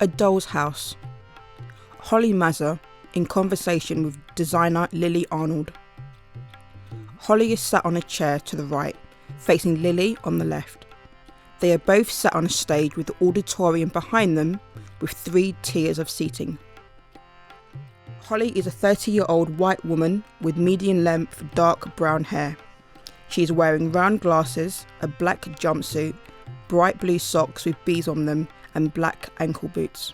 A Doll's House. Holly Mazur in conversation with designer Lily Arnold. Holly is sat on a chair to the right, facing Lily on the left. They are both sat on a stage with the auditorium behind them with 3 tiers of seating. Holly is a 30-year-old white woman with medium-length dark brown hair. She is wearing round glasses, a black jumpsuit, bright blue socks with bees on them and black ankle boots.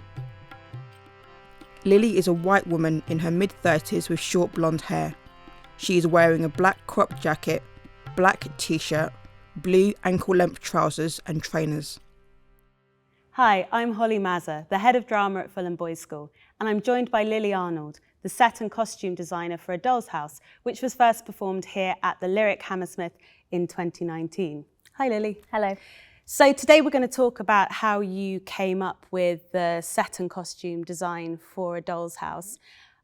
Lily is a white woman in her mid-30s with short blonde hair. She is wearing a black crop jacket, black t-shirt, blue ankle-length trousers and trainers. Hi, I'm Holly Mazur, the head of drama at Fulham Boys School, and I'm joined by Lily Arnold, the set and costume designer for A Doll's House, which was first performed here at the Lyric Hammersmith in 2019. Hi Lily. Hello. So today we're going to talk about how you came up with the set and costume design for A Doll's House.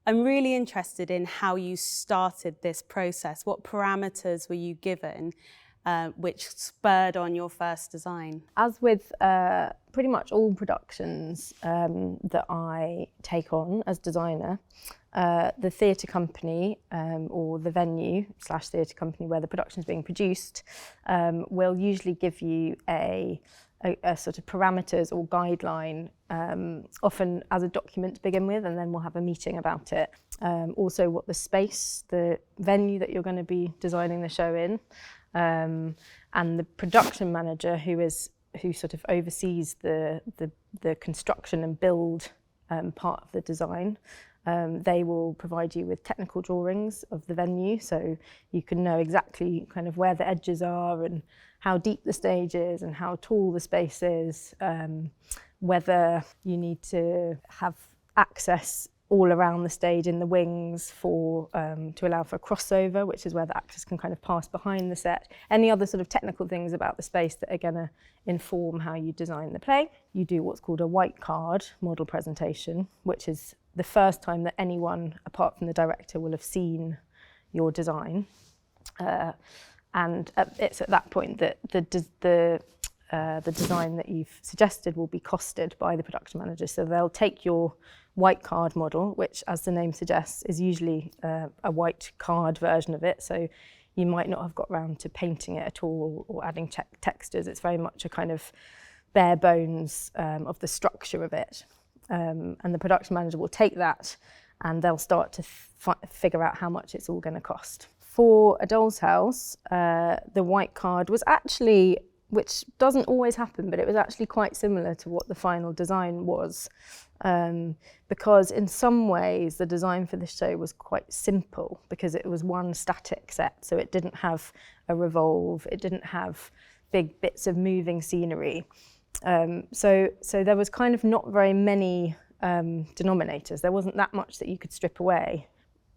I'm really interested in how you started this process. What parameters were you given which spurred on your first design? As with pretty much all productions that I take on as designer, the theatre company or the venue/theatre company where the production is being produced will usually give you a sort of parameters or guideline, often as a document to begin with, and then we'll have a meeting about it. Also what the space, the venue that you're going to be designing the show in, and the production manager who sort of oversees the construction and build part of the design. They will provide you with technical drawings of the venue, so you can know exactly kind of where the edges are and how deep the stage is and how tall the space is, whether you need to have access all around the stage in the wings for to allow for a crossover, which is where the actors can kind of pass behind the set. Any other sort of technical things about the space that are going to inform how you design the play. You do what's called a white card model presentation, which is the first time that anyone apart from the director will have seen your design, and it's at that point that the design that you've suggested will be costed by the production manager. So they'll take your white card model, which, as the name suggests, is usually a white card version of it. So you might not have got round to painting it at all or adding textures. It's very much a kind of bare bones of the structure of it. And the production manager will take that and they'll start to figure out how much it's all going to cost. For A Doll's House, the white card was actually, which doesn't always happen, but it was actually quite similar to what the final design was, because in some ways the design for the show was quite simple because it was one static set, so it didn't have a revolve, it didn't have big bits of moving scenery. So there was kind of not very many denominators. There wasn't that much that you could strip away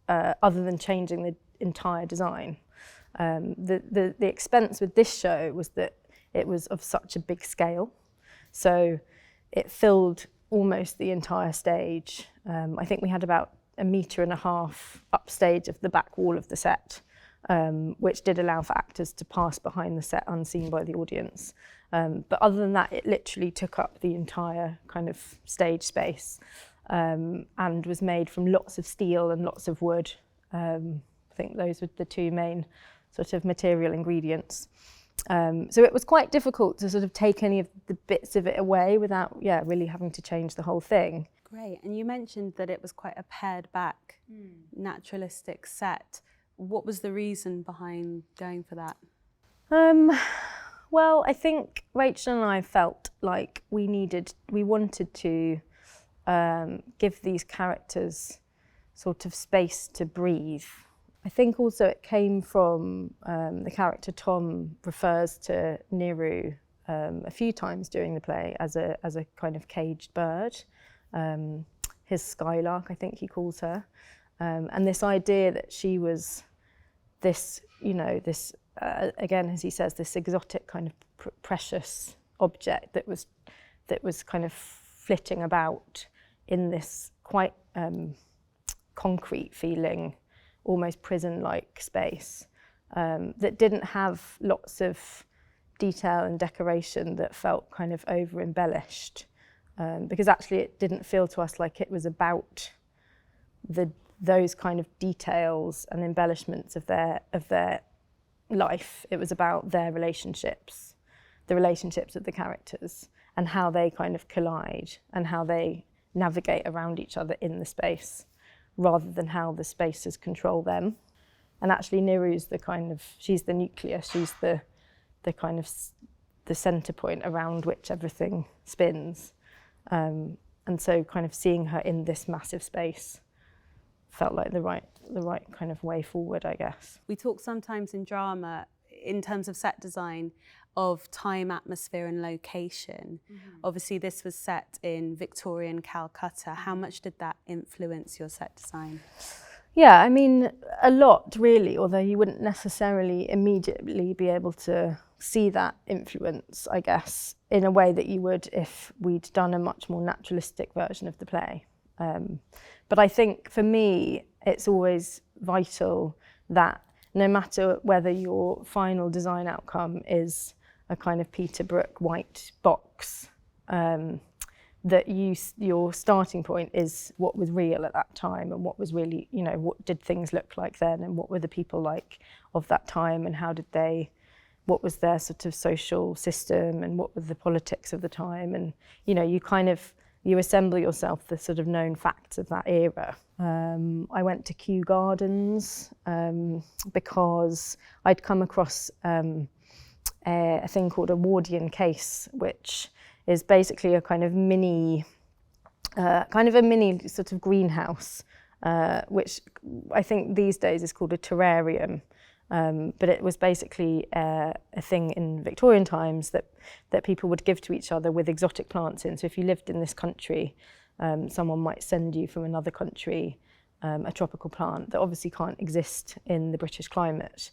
other than changing the entire design. The expense with this show was that it was of such a big scale, so it filled almost the entire stage. I think we had about 1.5 meters upstage of the back wall of the set, which did allow for actors to pass behind the set unseen by the audience. But other than that, it literally took up the entire kind of stage space, and was made from lots of steel and lots of wood. I think those were the 2 main sort of material ingredients. So it was quite difficult to sort of take any of the bits of it away without, really having to change the whole thing. Great, and you mentioned that it was quite a pared back, naturalistic set. What was the reason behind going for that? Well, I think Rachel and I felt like we wanted to give these characters sort of space to breathe. I think also it came from the character Tom refers to Niru a few times during the play as a kind of caged bird, his skylark, I think he calls her, and this idea that she was this, again, as he says, this exotic kind of precious object that was kind of flitting about in this quite concrete feeling, almost prison-like space, that didn't have lots of detail and decoration, that felt kind of over-embellished. because actually it didn't feel to us like it was about those kind of details and embellishments of their life. It was about their relationships, the relationships of the characters, and how they kind of collide and how they navigate around each other in the space, rather than how the spaces control them. And actually Niru's she's the nucleus, she's the kind of the centre point around which everything spins. And so kind of seeing her in this massive space felt like the right kind of way forward, I guess. We talk sometimes in drama, in terms of set design, of time, atmosphere and location. Obviously this was set in Victorian Calcutta. How much did that influence your set design? Yeah, I mean, a lot really, although you wouldn't necessarily immediately be able to see that influence, I guess, in a way that you would if we'd done a much more naturalistic version of the play. But I think for me, it's always vital that no matter whether your final design outcome is a kind of Peter Brook white box, that your starting point is what was real at that time and what was really, what did things look like then and what were the people like of that time and what was their sort of social system and what were the politics of the time, and you assemble yourself the sort of known facts of that era. I went to Kew Gardens because I'd come across a thing called a Wardian case, which is basically a kind of mini sort of greenhouse, which I think these days is called a terrarium. But it was basically a thing in Victorian times that people would give to each other with exotic plants in. So if you lived in this country, someone might send you from another country a tropical plant that obviously can't exist in the British climate.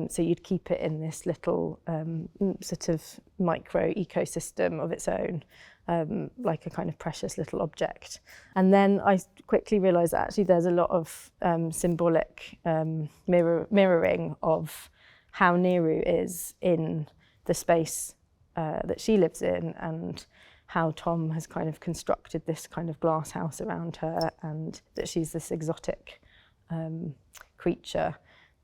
So you'd keep it in this little sort of micro ecosystem of its own, like a kind of precious little object. And then I quickly realised that actually there's a lot of symbolic mirroring of how Niru is in the space that she lives in, and how Tom has kind of constructed this kind of glass house around her, and that she's this exotic creature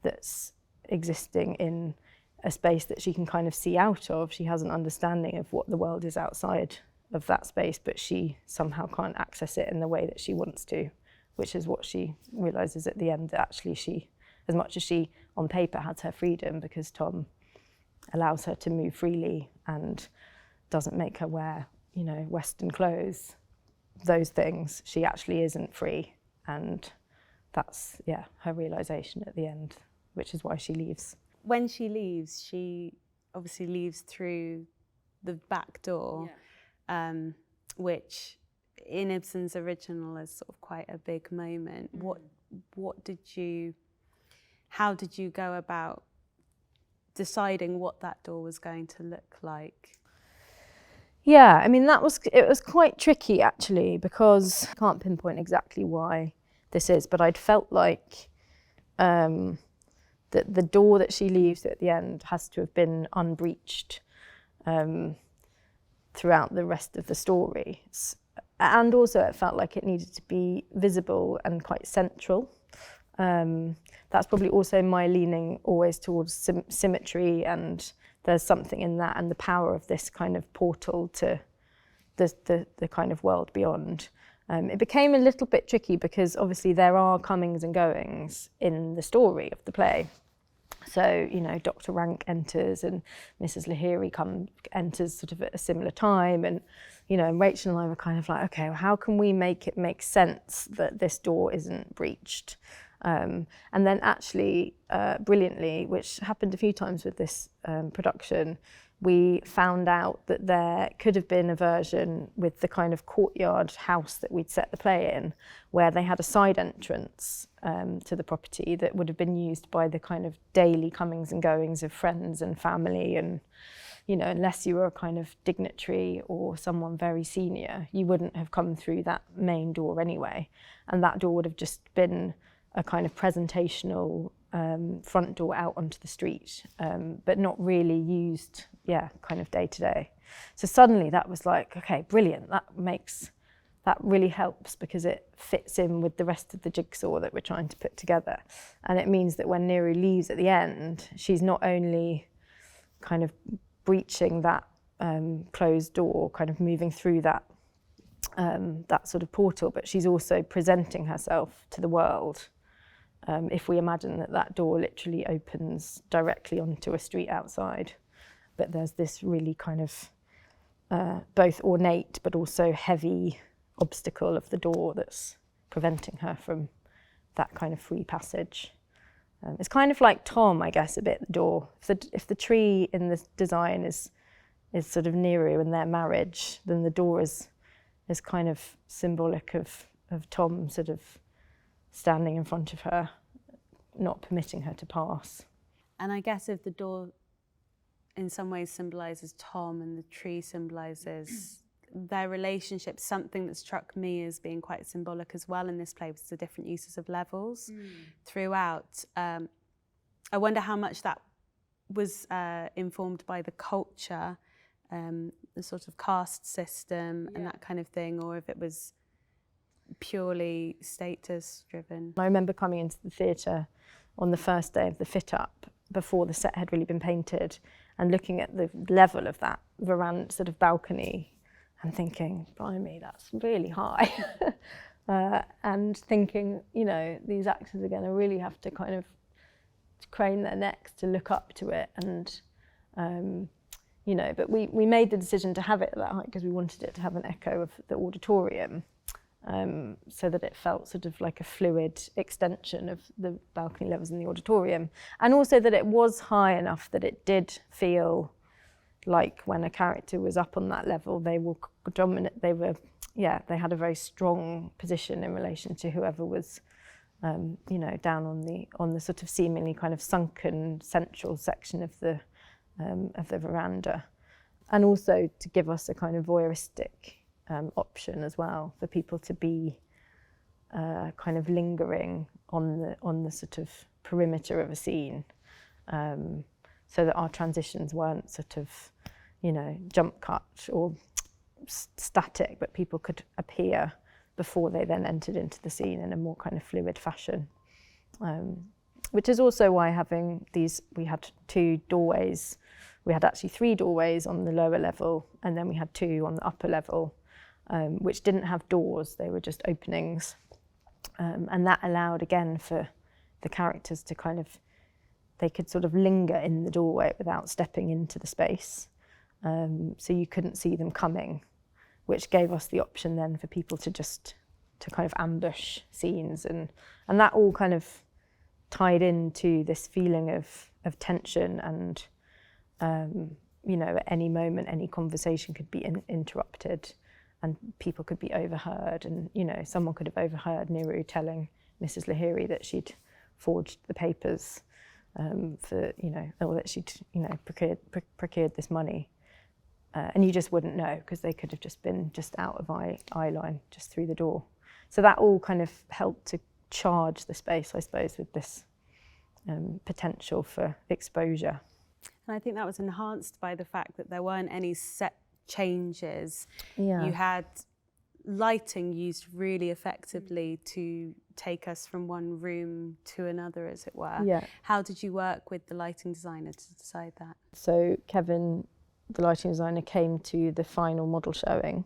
that's existing in a space that she can kind of see out of. She has an understanding of what the world is outside of that space, but she somehow can't access it in the way that she wants to, which is what she realises at the end, that actually she, as much as she on paper has her freedom because Tom allows her to move freely and doesn't make her wear, Western clothes, those things, she actually isn't free. And that's, her realisation at the end, which is why she leaves. When she leaves, she obviously leaves through the back door, which in Ibsen's original is sort of quite a big moment. How did you go about deciding what that door was going to look like? Yeah, I mean, it was quite tricky actually, because I can't pinpoint exactly why this is, but I'd felt like that the door that she leaves at the end has to have been unbreached throughout the rest of the story. And also it felt like it needed to be visible and quite central. That's probably also my leaning always towards symmetry, and there's something in that and the power of this kind of portal to the kind of world beyond. It became a little bit tricky because obviously there are comings and goings in the story of the play. So, Dr. Rank enters and Mrs. Lahiri enters sort of at a similar time. And, Rachel and I were kind of like, okay, well, how can we make it make sense that this door isn't breached? And then actually, brilliantly, which happened a few times with this production, we found out that there could have been a version with the kind of courtyard house that we'd set the play in, where they had a side entrance to the property that would have been used by the kind of daily comings and goings of friends and family. And, unless you were a kind of dignitary or someone very senior, you wouldn't have come through that main door anyway. And that door would have just been a kind of presentational front door out onto the street, but not really used, kind of day to day. So suddenly that was like, okay, brilliant. That really helps because it fits in with the rest of the jigsaw that we're trying to put together. And it means that when Neru leaves at the end, she's not only kind of breaching that closed door, kind of moving through that sort of portal, but she's also presenting herself to the world. If we imagine that door literally opens directly onto a street outside, but there's this really kind of both ornate but also heavy obstacle of the door that's preventing her from that kind of free passage. It's kind of like Tom, I guess, a bit, the door. If the tree in the design is sort of Neru and their marriage, then the door is kind of symbolic of Tom sort of standing in front of her, not permitting her to pass. And I guess if the door in some ways symbolises Tom and the tree symbolises their relationship, something that struck me as being quite symbolic as well in this play was the different uses of levels throughout. I wonder how much that was informed by the culture, the sort of caste system and that kind of thing, or if it was purely status driven. I remember coming into the theatre on the first day of the fit up, before the set had really been painted, and looking at the level of that veranda sort of balcony and thinking, blimey, that's really high. And thinking, you know, these actors are going to really have to kind of crane their necks to look up to it. And, you know, but we made the decision to have it at that height because we wanted it to have an echo of the auditorium, so that it felt sort of like a fluid extension of the balcony levels in the auditorium. And also that it was high enough that it did feel like when a character was up on that level, they were dominant. They had a very strong position in relation to whoever was, you know, down on the sort of seemingly kind of sunken central section of the veranda, and also to give us a kind of voyeuristic option as well for people to be kind of lingering on the sort of perimeter of a scene. So that our transitions weren't sort of, you know, jump cut or static, but people could appear before they then entered into the scene in a more kind of fluid fashion. Which is also why we had two doorways. We had actually 3 doorways on the lower level, and then we had 2 on the upper level, which didn't have doors, they were just openings. And that allowed, again, for the characters to kind of, they could sort of linger in the doorway without stepping into the space. So you couldn't see them coming, which gave us the option then for people to kind of ambush scenes. And that all kind of tied into this feeling of tension and, you know, at any moment, any conversation could be interrupted and people could be overheard. And, you know, someone could have overheard Neru telling Mrs. Lahiri that she'd forged the papers for, you know, or that she'd, you know, procured this money. And you just wouldn't know because they could have just been just out of eye line, just through the door. So that all kind of helped to charge the space, I suppose, with this potential for exposure. And I think that was enhanced by the fact that there weren't any set changes. Yeah. You had lighting used really effectively to take us from one room to another, as it were. Yeah. How did you work with the lighting designer to decide that? So Kevin, the lighting designer, came to the final model showing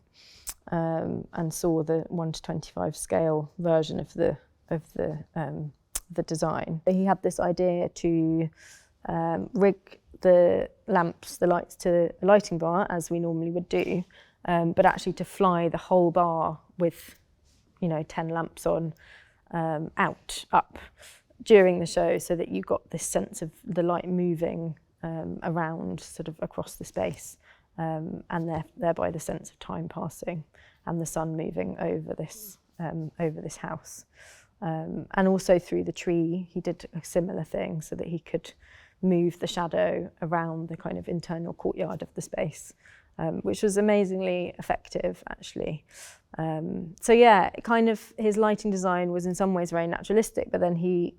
and saw the 1:25 scale version of the design. He had this idea to rig the lamps, the lights, to a lighting bar as we normally would do, but actually to fly the whole bar with, you know, 10 lamps on up during the show, so that you got this sense of the light moving around sort of across the space, and thereby the sense of time passing and the sun moving over this house. And also through the tree, he did a similar thing so that he could move the shadow around the kind of internal courtyard of the space, which was amazingly effective, actually. So yeah, kind of his lighting design was in some ways very naturalistic, but then he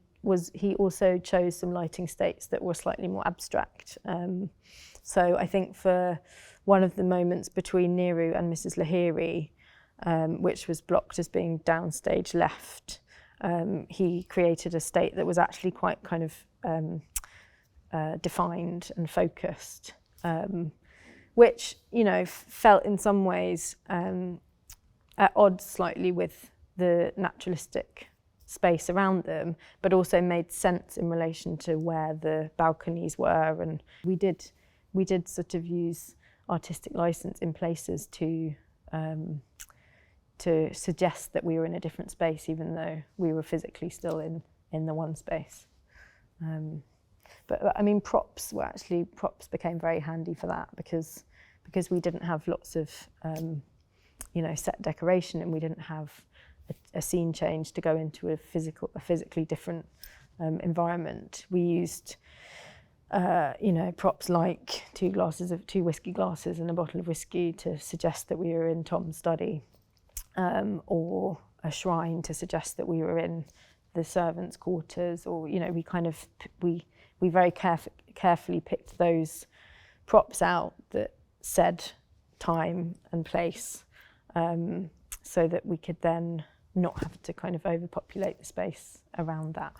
he also chose some lighting states that were slightly more abstract. So I think for one of the moments between Nehru and Mrs. Lahiri, which was blocked as being downstage left, he created a state that was actually quite kind of defined and focused, which, you know, felt in some ways at odds slightly with the naturalistic space around them, but also made sense in relation to where the balconies were. And we did sort of use artistic license in places to suggest that we were in a different space, even though we were physically still in the one space. But I mean, props became very handy for that, because we didn't have lots of you know, set decoration, and we didn't have a scene change to go into a physically different environment. We used you know, props like two whiskey glasses and a bottle of whiskey to suggest that we were in Tom's study, or a shrine to suggest that we were in the servants' quarters, or, you know, we very carefully picked those props out that said time and place, so that we could then not have to kind of overpopulate the space around that.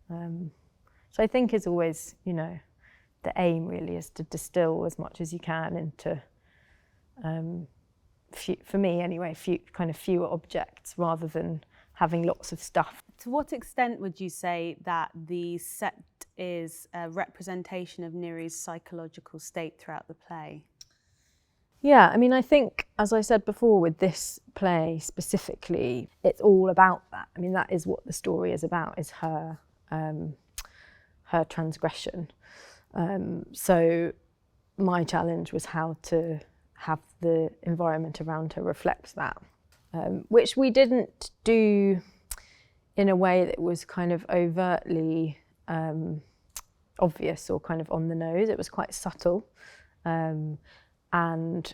So I think is always, you know, the aim really is to distill as much as you can into, for me anyway, fewer objects rather than having lots of stuff. To what extent would you say that the set is a representation of Nehru's psychological state throughout the play? Yeah, I mean, I think, as I said before, with this play specifically, it's all about that. I mean, that is what the story is about, is her transgression. So my challenge was how to have the environment around her reflect that, which we didn't do in a way that was kind of overtly obvious or kind of on the nose. It was quite subtle. And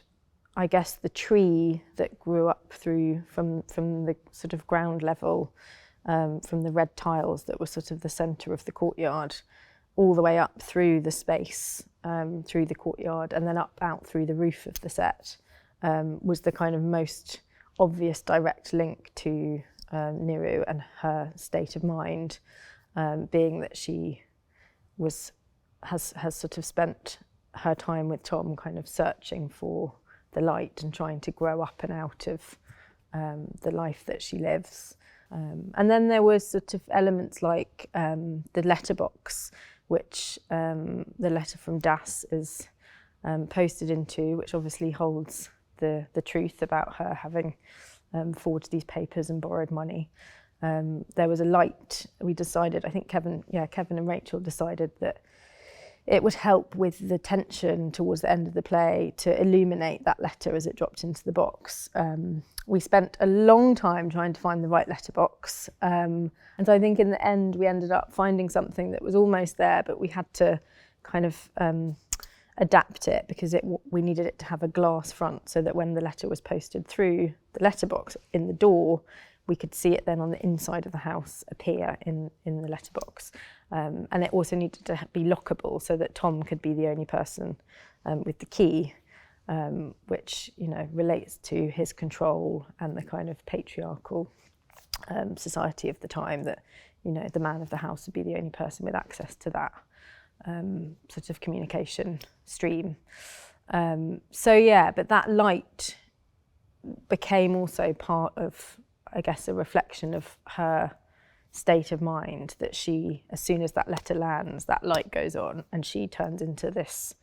I guess the tree that grew up through from the sort of ground level, from the red tiles that were sort of the centre of the courtyard, all the way up through the space, through the courtyard, and then out through the roof of the set, was the kind of most obvious direct link to Nehru and her state of mind, being that she has sort of spent her time with Tom kind of searching for the light and trying to grow up and out of the life that she lives. And then there was sort of elements like the letterbox, which the letter from Das is posted into, which obviously holds the truth about her having forged these papers and borrowed money. There was a light. We decided, I think Kevin and Rachel decided that it would help with the tension towards the end of the play to illuminate that letter as it dropped into the box. We spent a long time trying to find the right letterbox. And so I think in the end, we ended up finding something that was almost there, but we had to kind of adapt it because we needed it to have a glass front so that when the letter was posted through the letterbox in the door, we could see it then on the inside of the house appear in the letterbox. And it also needed to be lockable so that Tom could be the only person with the key, which, you know, relates to his control and the kind of patriarchal society of the time, that, you know, the man of the house would be the only person with access to that sort of communication stream. So yeah, but that light became also part of, I guess, a reflection of her state of mind, that she, as soon as that letter lands, that light goes on and she turns into this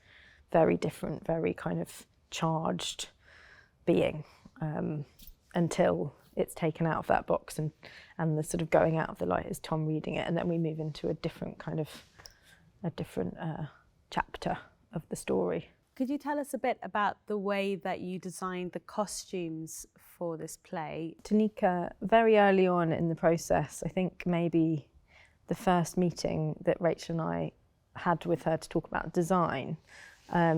very different, very kind of charged being, until it's taken out of that box and the sort of going out of the light is Tom reading it, and then we move into a different chapter of the story. Could you tell us a bit about the way that you designed the costumes for this play? Tanika, very early on in the process, I think maybe the first meeting that Rachel and I had with her to talk about design,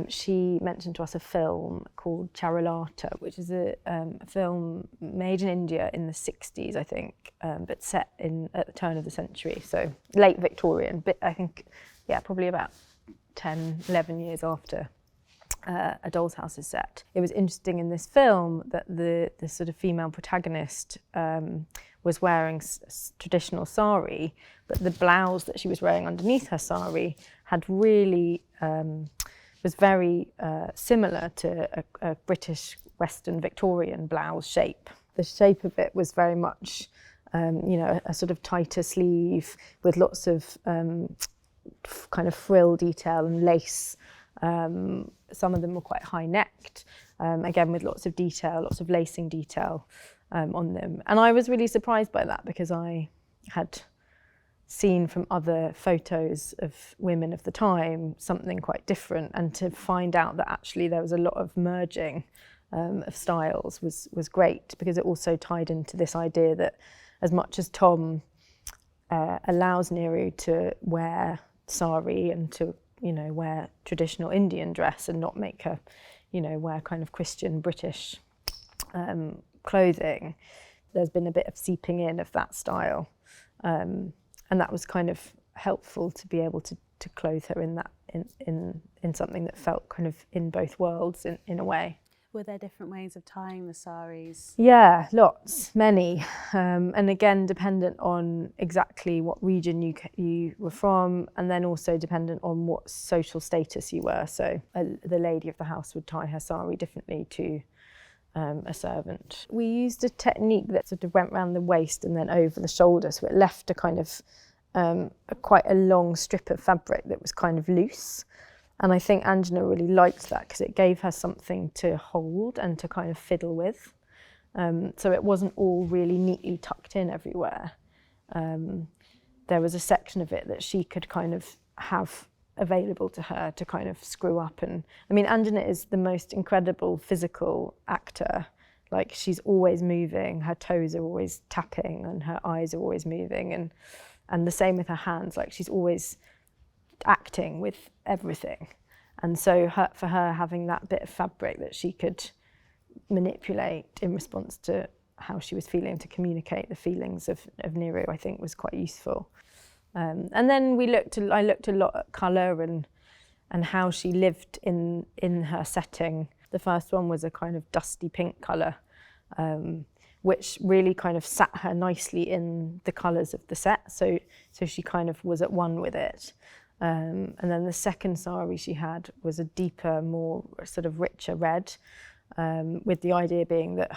she mentioned to us a film called Charulata, which is a film made in India in the 60s, I think, but set at the turn of the century, so late Victorian, but I think, yeah, probably about 10, 11 years after A Doll's House is set. It was interesting in this film that the sort of female protagonist was wearing traditional sari, but the blouse that she was wearing underneath her sari had really was very similar to a British Western Victorian blouse shape. The shape of it was very much, a sort of tighter sleeve with lots of kind of frill detail and lace. Some of them were quite high-necked, again with lots of detail, lots of lacing detail on them. And I was really surprised by that because I had seen from other photos of women of the time something quite different, and to find out that actually there was a lot of merging of styles was great, because it also tied into this idea that as much as Tom allows Neeru to wear sari and to wear traditional Indian dress and not make her wear kind of Christian British clothing, there's been a bit of seeping in of that style. And that was kind of helpful to be able to clothe her in that in something that felt kind of in both worlds in a way. Were there different ways of tying the saris? Yeah, lots, many, and again dependent on exactly what region you were from, and then also dependent on what social status you were. So the lady of the house would tie her sari differently to a servant. We used a technique that sort of went around the waist and then over the shoulder, so it left a kind of quite a long strip of fabric that was kind of loose. And I think Angela really liked that because it gave her something to hold and to kind of fiddle with. So it wasn't all really neatly tucked in everywhere. There was a section of it that she could kind of have available to her to kind of screw up. And I mean, Angela is the most incredible physical actor. Like, she's always moving, her toes are always tapping and her eyes are always moving, and the same with her hands. Like, she's always acting with everything. And so for her having that bit of fabric that she could manipulate in response to how she was feeling, to communicate the feelings of Neeru, I think was quite useful. And then I looked a lot at colour and how she lived in her setting. The first one was a kind of dusty pink colour, which really kind of sat her nicely in the colours of the set. So she kind of was at one with it. And then the second sari she had was a deeper, more sort of richer red, with the idea being that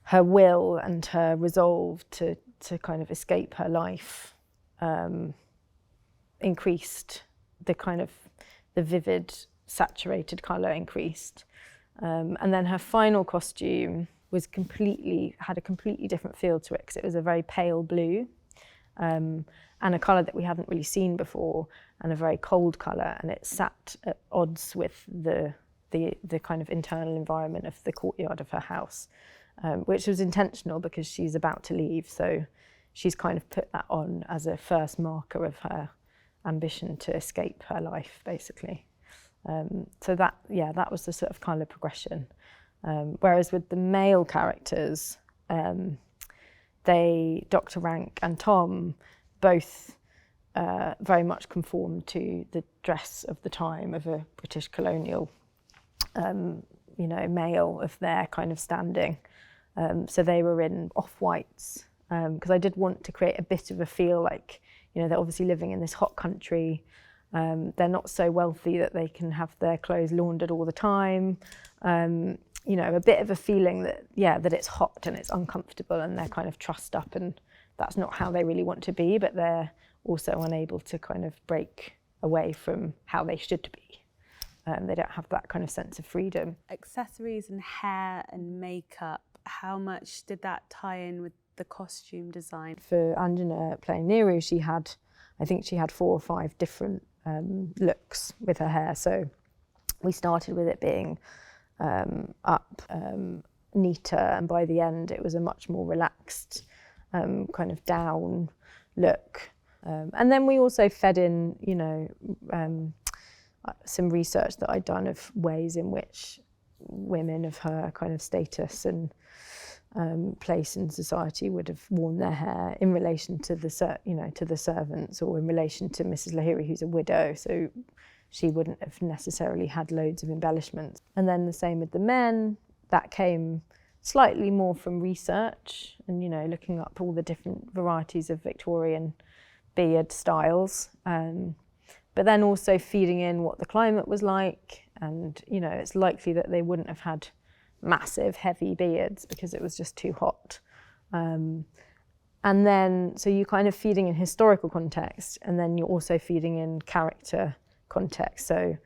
her will and her resolve to kind of escape her life increased, the vivid, saturated colour increased. And then her final costume had a completely different feel to it, because it was a very pale blue. And a colour that we hadn't really seen before, and a very cold colour, and it sat at odds with the kind of internal environment of the courtyard of her house, which was intentional because she's about to leave, so she's kind of put that on as a first marker of her ambition to escape her life, basically. So that was the sort of colour progression. Whereas with the male characters, Dr. Rank and Tom, both very much conformed to the dress of the time of a British colonial, male of their kind of standing. So they were in off-whites, because I did want to create a bit of a feel like, they're obviously living in this hot country. They're not so wealthy that they can have their clothes laundered all the time. A bit of a feeling that it's hot and it's uncomfortable and they're kind of trussed up, and that's not how they really want to be, but they're also unable to kind of break away from how they should be. They don't have that kind of sense of freedom. Accessories and hair and makeup, how much did that tie in with the costume design? For Anjana playing Neeru, I think she had 4 or 5 different looks with her hair. So we started with it being neater, and by the end it was a much more relaxed kind of down look. And then we also fed in, some research that I'd done of ways in which women of her kind of status and place in society would have worn their hair in relation to the servants, or in relation to Mrs. Lahiri, who's a widow, so she wouldn't have necessarily had loads of embellishments. And then the same with the men. That came slightly more from research and, looking up all the different varieties of Victorian beard styles, but then also feeding in what the climate was like. And, it's likely that they wouldn't have had massive, heavy beards because it was just too hot. And then, so you're kind of feeding in historical context, and then you're also feeding in character context. So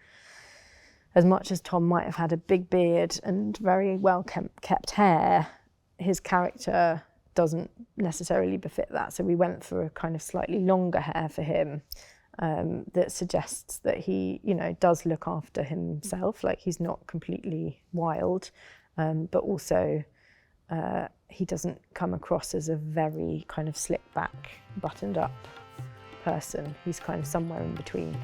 as much as Tom might have had a big beard and very well kept hair, his character doesn't necessarily befit that. So we went for a kind of slightly longer hair for him, that suggests that he, does look after himself, like he's not completely wild, but also he doesn't come across as a very kind of slick back, buttoned up person. He's kind of somewhere in between.